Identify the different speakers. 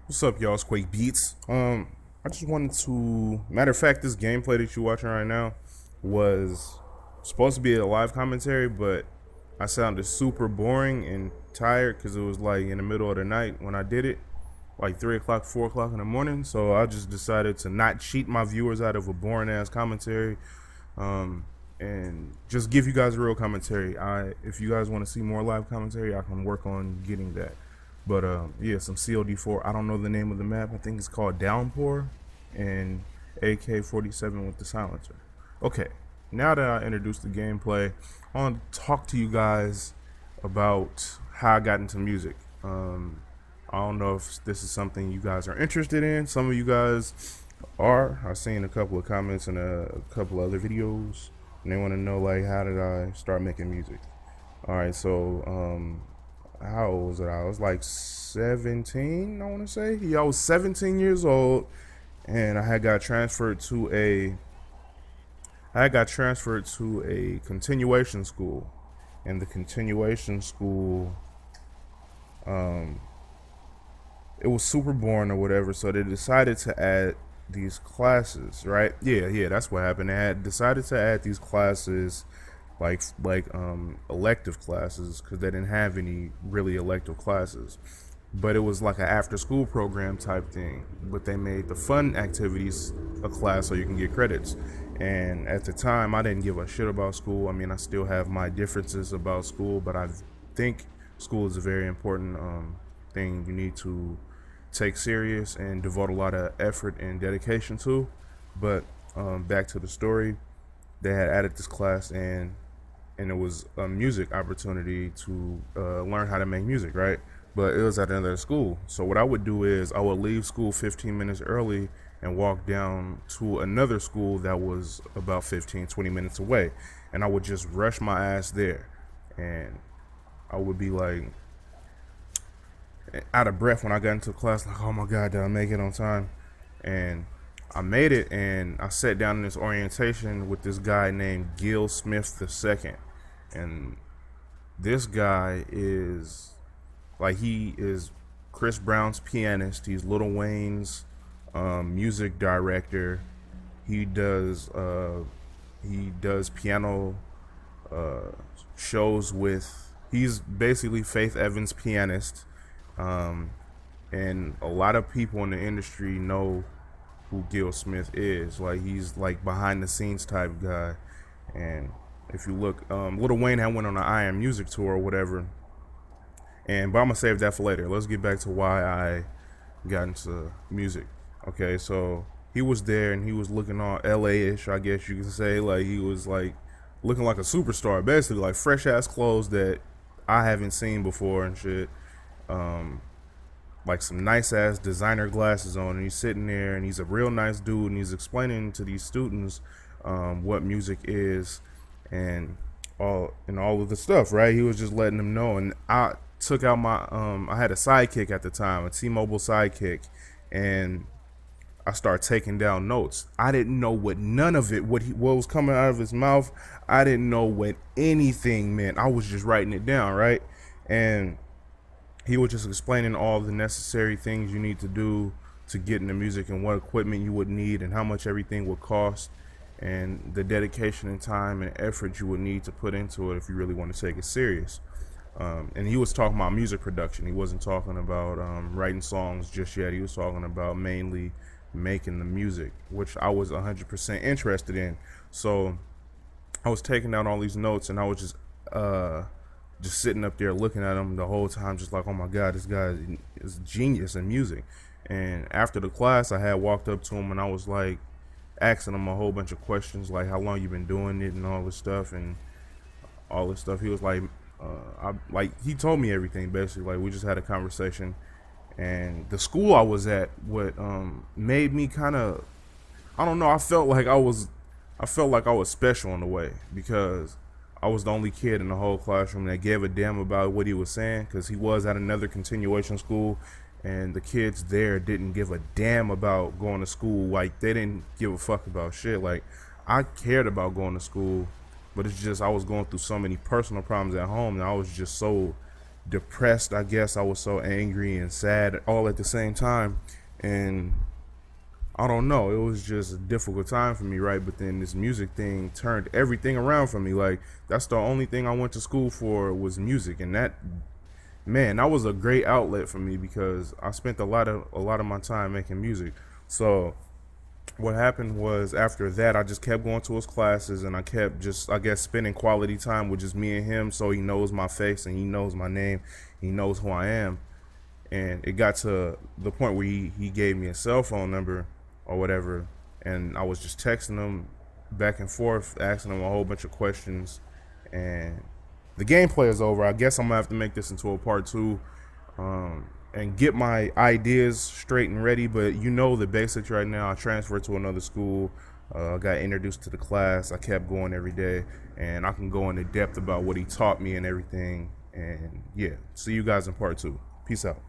Speaker 1: What's up, y'all? It's QuakeBeatz's. I just wanted to. Matter of fact, this gameplay that you're watching right now was supposed to be a live commentary, but I sounded super boring and tired because it was like in the middle of the night when I did it, like 3 o'clock, 4 o'clock in the morning. So I just decided to not cheat my viewers out of a boring ass commentary, and just give you guys a real commentary. If you guys want to see more live commentary, I can work on getting that. But yeah, some COD4. I don't know the name of the map. I think it's called Downpour, and AK-47 with the silencer. Okay, now that I introduced the gameplay, I want to talk to you guys about how I got into music. I don't know if this is something you guys are interested in. Some of you guys are. I've seen a couple of comments in a couple other videos, and they want to know, like, how did I start making music? All right, so how old was it? I was like 17, I want to say. Yeah, I was 17 years old, and I had got transferred to a continuation school. And the continuation school, it was super boring or whatever, so they decided to add these classes, right? Yeah, that's what happened. They had decided to add these classes, like elective classes, because they didn't have any really elective classes, but it was like an after school program type thing. But they made the fun activities a class so you can get credits. And at the time, I didn't give a shit about school. I mean, I still have my differences about school, but I think school is a very important thing you need to take serious and devote a lot of effort and dedication to. But back to the story, they had added this class, and it was a music opportunity to learn how to make music, right? But it was at another school. So what I would do is I would leave school 15 minutes early and walk down to another school that was about 15-20 minutes away, and I would just rush my ass there, and I would be like out of breath when I got into class, like, oh my god, did I make it on time? And I made it, and I sat down in this orientation with this guy named Gil Smith II. And this guy is like, he is Chris Brown's pianist. He's Lil Wayne's music director. He does piano shows with. He's basically Faith Evans' pianist, and a lot of people in the industry know who Gil Smith is. Like, he's like behind the scenes type guy. And if you look, Lil Wayne had went on an I Am Music tour or whatever, but I'm gonna save that for later. Let's get back to why I got into music. Okay, so he was there, and he was looking all LA-ish, I guess you could say. Like, he was like looking like a superstar, basically, like fresh ass clothes that I haven't seen before and shit. Like some nice ass designer glasses on, and he's sitting there, and he's a real nice dude, and he's explaining to these students what music is and all of the stuff, right? He was just letting them know. And I took out my I had a Sidekick at the time, a T-Mobile Sidekick, and I started taking down notes. I didn't know what none of it, what was coming out of his mouth. I didn't know what anything meant. I was just writing it down, right? And he was just explaining all the necessary things you need to do to get into music, and what equipment you would need, and how much everything would cost, and the dedication and time and effort you would need to put into it if you really want to take it serious. And he was talking about music production. He wasn't talking about writing songs just yet. He was talking about mainly making the music, which I was 100% interested in. So I was taking down all these notes, and I was just sitting up there looking at him the whole time, just like, oh my god, this guy is genius in music. And after the class, I had walked up to him, and I was like asking him a whole bunch of questions, like how long you been doing it and all this stuff. He was like, he told me everything, basically. Like, we just had a conversation. And the school I was at, what made me kind of, I don't know, I felt like I was special in a way, because I was the only kid in the whole classroom that gave a damn about what he was saying, because he was at another continuation school, and the kids there didn't give a damn about going to school. Like, they didn't give a fuck about shit. Like, I cared about going to school, but it's just I was going through so many personal problems at home, and I was just so depressed, I guess. I was so angry and sad all at the same time. And I don't know, it was just a difficult time for me, right? But then this music thing turned everything around for me. Like, that's the only thing I went to school for was music. And that, man, that was a great outlet for me because I spent a lot of my time making music. So what happened was, after that, I just kept going to his classes, and I kept just, I guess, spending quality time with just me and him, so he knows my face and he knows my name, he knows who I am. And it got to the point where he gave me a cell phone number or whatever, and I was just texting him back and forth, asking him a whole bunch of questions. And the gameplay is over. I guess I'm gonna have to make this into a part 2 and get my ideas straight and ready. But you know the basics right now. I transferred to another school. I got introduced to the class. I kept going every day, and I can go into depth about what he taught me and everything. And yeah, see you guys in part 2. Peace out.